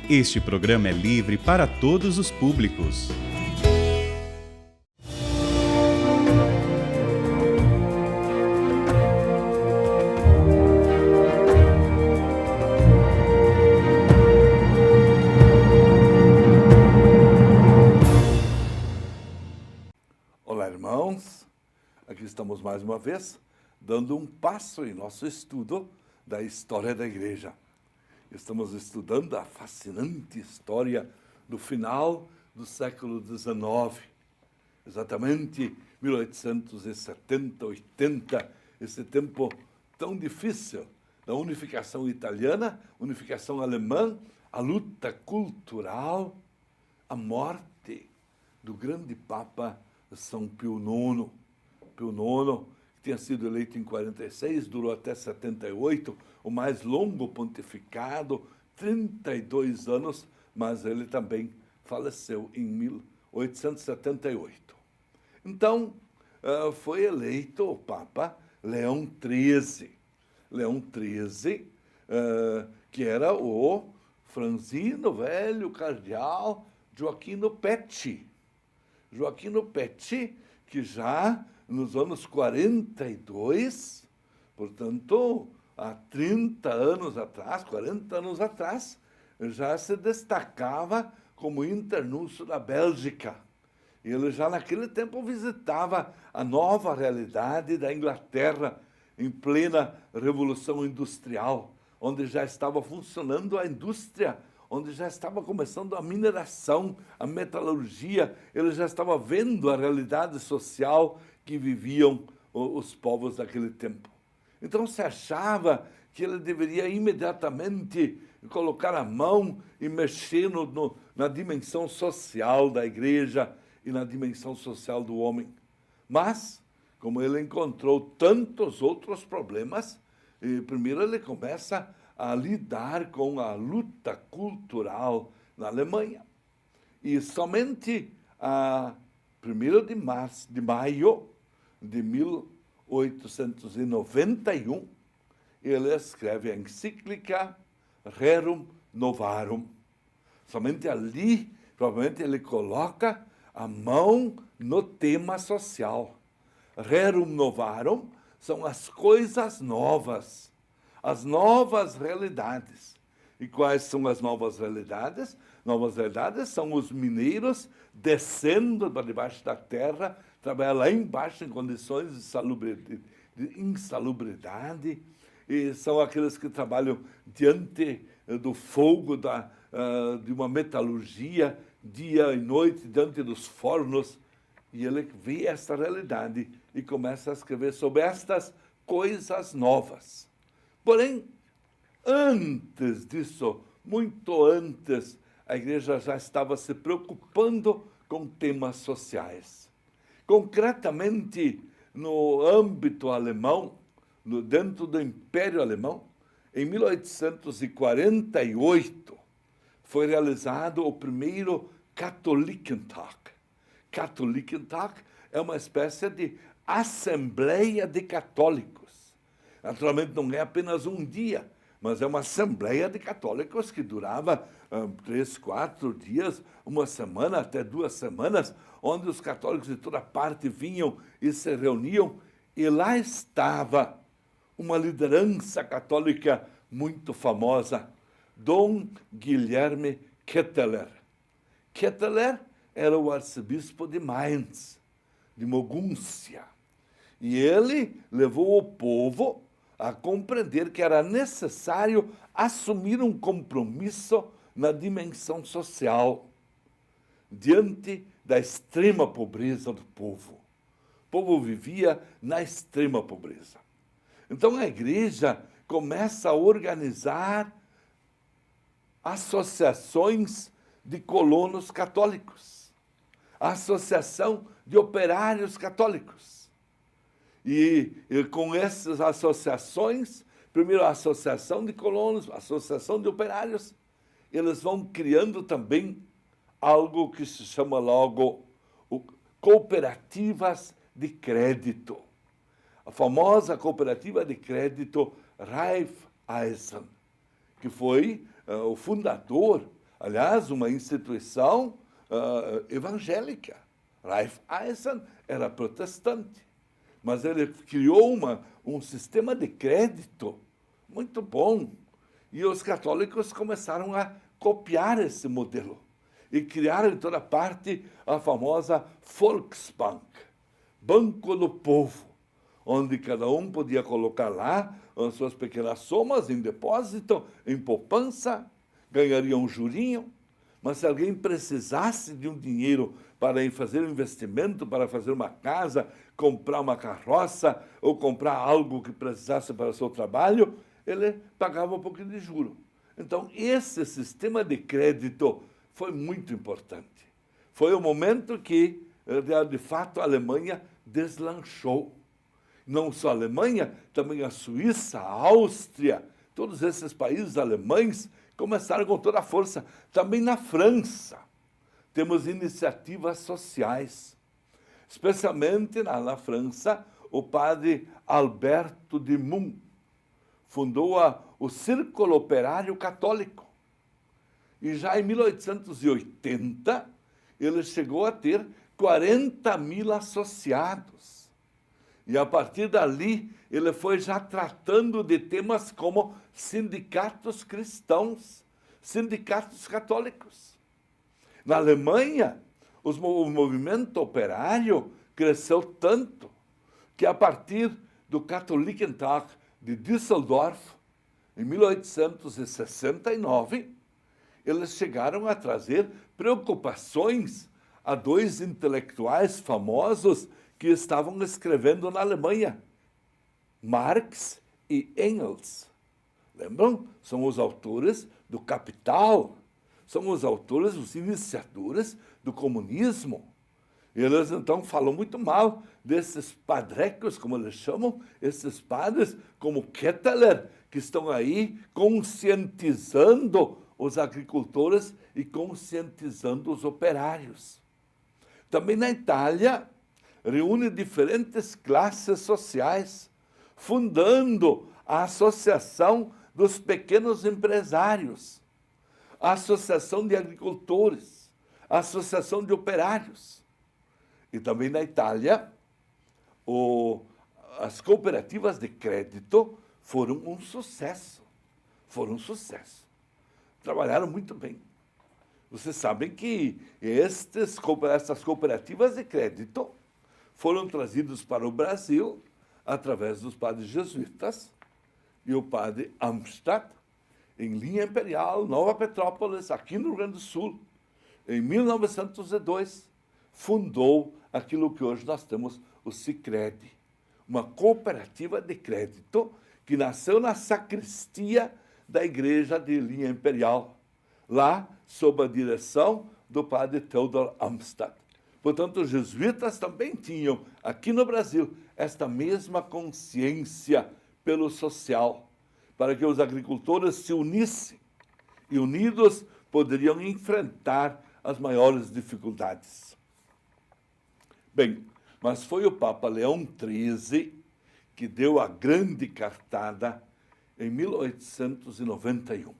Este programa é livre para todos os públicos. Olá, irmãos. Aqui estamos mais uma vez, dando um passo em nosso estudo da história da Igreja. Estamos estudando a fascinante história do final do século XIX, exatamente 1870, 80, esse tempo tão difícil da unificação italiana, unificação alemã, a luta cultural, a morte do grande Papa São Pio IX. Pio IX, que tinha sido eleito em 46, durou até 78, o mais longo pontificado, 32 anos, mas ele também faleceu em 1878. Então, foi eleito o Papa Leão XIII. Leão XIII, que era o franzino, velho cardeal Joaquino Pecci. Joaquino Pecci, que já nos anos 42, portanto, há 30 anos atrás, 40 anos atrás, já se destacava como internúncio da Bélgica. Ele já naquele tempo visitava a nova realidade da Inglaterra, em plena Revolução Industrial, onde já estava funcionando a indústria, onde já estava começando a mineração, a metalurgia, ele já estava vendo a realidade social que viviam os povos daquele tempo. Então se achava que ele deveria imediatamente colocar a mão e mexer na dimensão social da Igreja e na dimensão social do homem. Mas, como ele encontrou tantos outros problemas, primeiro ele começa a lidar com a luta cultural na Alemanha. E somente a 1º de maio de 1891, ele escreve a encíclica Rerum Novarum. Somente ali, provavelmente, ele coloca a mão no tema social. Rerum Novarum são as coisas novas, as novas realidades. E quais são as novas realidades? Novas realidades são os mineiros descendo para debaixo da terra, trabalhar lá embaixo em condições de insalubridade, e são aqueles que trabalham diante do fogo de uma metalurgia, dia e noite, diante dos fornos, e ele vê essa realidade e começa a escrever sobre estas coisas novas. Porém, antes disso, muito antes, a Igreja já estava se preocupando com temas sociais. Concretamente, no âmbito alemão, dentro do Império Alemão, em 1848, foi realizado o primeiro Katholikentag. Katholikentag é uma espécie de assembleia de católicos. Naturalmente, não é apenas um dia, mas é uma assembleia de católicos que durava 3, 4 dias, uma semana, até 2 semanas, onde os católicos de toda parte vinham e se reuniam, e lá estava uma liderança católica muito famosa, Dom Guilherme Ketteler. Ketteler era o arcebispo de Mainz, de Mogúncia, e ele levou o povo a compreender que era necessário assumir um compromisso na dimensão social, diante da extrema pobreza do povo. O povo vivia na extrema pobreza. Então a Igreja começa a organizar associações de colonos católicos, a Associação de Operários Católicos. E com essas associações, primeiro a Associação de Colonos, a Associação de Operários, eles vão criando também algo que se chama logo cooperativas de crédito. a famosa cooperativa de crédito Raiffeisen, que foi o fundador, aliás, uma instituição evangélica. Raiffeisen era protestante, mas ele criou um sistema de crédito muito bom. E os católicos começaram a copiar esse modelo e criaram em toda parte a famosa Volksbank, Banco do Povo, onde cada um podia colocar lá as suas pequenas somas em depósito, em poupança, ganharia um jurinho, mas se alguém precisasse de um dinheiro para ir fazer um investimento, para fazer uma casa, comprar uma carroça ou comprar algo que precisasse para o seu trabalho, ele pagava um pouquinho de juro. Então, esse sistema de crédito foi muito importante. Foi o momento que, de fato, a Alemanha deslanchou. Não só a Alemanha, também a Suíça, a Áustria, todos esses países alemães começaram com toda a força. Também na França temos iniciativas sociais. Especialmente na França, o padre Alberto de Mun fundou o Círculo Operário Católico. E já em 1880, ele chegou a ter 40 mil associados. E a partir dali, ele foi já tratando de temas como sindicatos cristãos, sindicatos católicos. Na Alemanha, o movimento operário cresceu tanto que, a partir do Katholikentag de Düsseldorf, em 1869, eles chegaram a trazer preocupações a dois intelectuais famosos que estavam escrevendo na Alemanha, Marx e Engels. Lembram? São os autores do Capital, são os autores, os iniciadores do comunismo. E eles, então, falam muito mal desses padrecos, como eles chamam, esses padres, como Ketteler, que estão aí conscientizando os agricultores e conscientizando os operários. Também na Itália, reúne diferentes classes sociais, fundando a Associação dos Pequenos Empresários, a Associação de Agricultores, a Associação de Operários. E também na Itália, as cooperativas de crédito foram um sucesso. Foram um sucesso. Trabalharam muito bem. Vocês sabem que essas cooperativas de crédito foram trazidos para o Brasil através dos padres jesuítas e o padre Amstadt, em linha imperial, Nova Petrópolis, aqui no Rio Grande do Sul, em 1902, fundou aquilo que hoje nós temos, o Sicredi, uma cooperativa de crédito que nasceu na sacristia da igreja de linha imperial, lá sob a direção do padre Theodor Amstadt. Portanto, os jesuítas também tinham, aqui no Brasil, esta mesma consciência pelo social, para que os agricultores se unissem e, unidos, poderiam enfrentar as maiores dificuldades. Bem, mas foi o Papa Leão XIII que deu a grande cartada em 1891,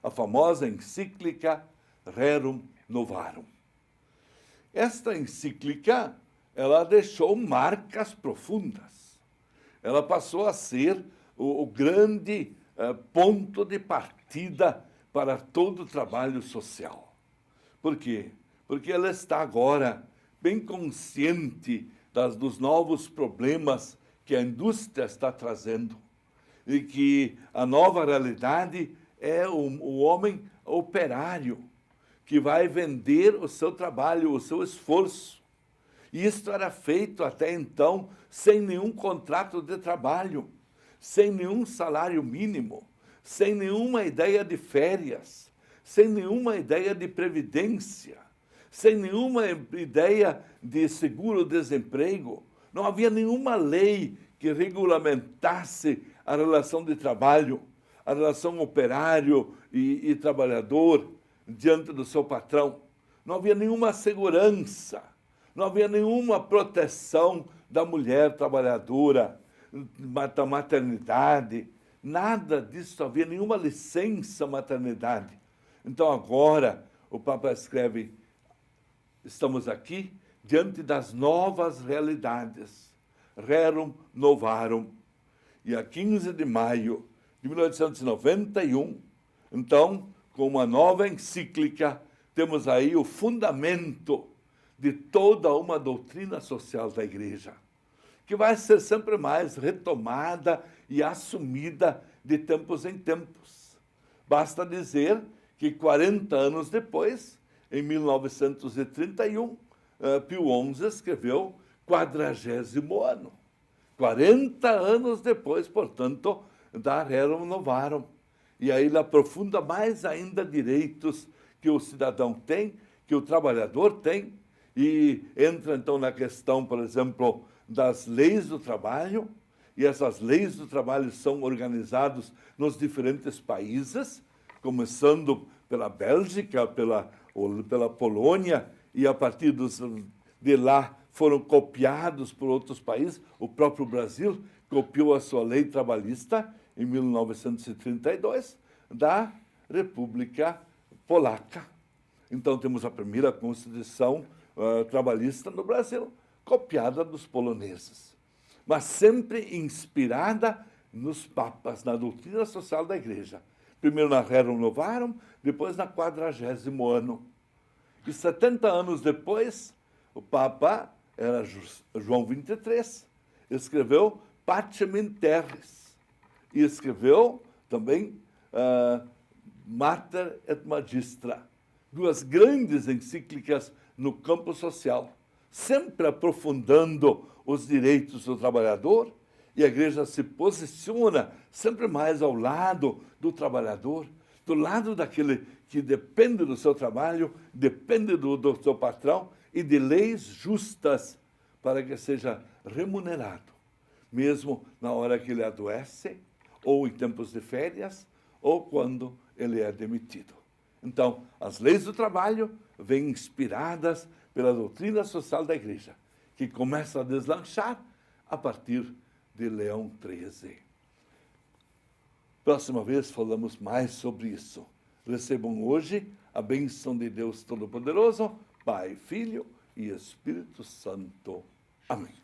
a famosa encíclica Rerum Novarum. Esta encíclica, ela deixou marcas profundas. Ela passou a ser o grande ponto de partida para todo o trabalho social. Por quê? Porque ela está agora bem consciente dos novos problemas que a indústria está trazendo e que a nova realidade é o homem operário, que vai vender o seu trabalho, o seu esforço. E isto era feito até então sem nenhum contrato de trabalho, sem nenhum salário mínimo, sem nenhuma ideia de férias, sem nenhuma ideia de previdência, sem nenhuma ideia de seguro-desemprego. Não havia nenhuma lei que regulamentasse a relação de trabalho, a relação operário e trabalhador diante do seu patrão. Não havia nenhuma segurança, não havia nenhuma proteção da mulher trabalhadora, da maternidade, nada disso havia, nenhuma licença maternidade. Então agora o Papa escreve, estamos aqui diante das novas realidades, rerum novarum. E a 15 de maio de 1891, então, com uma nova encíclica, temos aí o fundamento de toda uma doutrina social da Igreja, que vai ser sempre mais retomada e assumida de tempos em tempos. Basta dizer que 40 anos depois, em 1931, Pio XI escreveu 40º ano. 40 anos depois, portanto, da Rerum Novarum. E aí ele aprofunda mais ainda direitos que o cidadão tem, que o trabalhador tem, e entra então na questão, por exemplo, das leis do trabalho, e essas leis do trabalho são organizadas nos diferentes países, começando pela Bélgica, pela Polônia, e a partir de lá foram copiados por outros países. O próprio Brasil copiou a sua lei trabalhista em 1932 da República Polaca. Então temos a primeira Constituição trabalhista no Brasil, copiada dos poloneses, mas sempre inspirada nos papas, na doutrina social da Igreja. Primeiro na Rerum Novarum, depois na 40º ano. E 70 anos depois, o Papa, era João XXIII, escreveu Pacem in Terris, e escreveu também Mater et Magistra, duas grandes encíclicas no campo social, sempre aprofundando os direitos do trabalhador, e a Igreja se posiciona sempre mais ao lado do trabalhador, do lado daquele que depende do seu trabalho, depende do seu patrão, e de leis justas para que seja remunerado, mesmo na hora que ele adoece, ou em tempos de férias, ou quando ele é demitido. Então, as leis do trabalho vêm inspiradas pela doutrina social da Igreja, que começa a deslanchar a partir de Leão XIII. Próxima vez falamos mais sobre isso. Recebam hoje a bênção de Deus Todo-Poderoso, Pai, Filho e Espírito Santo. Amém.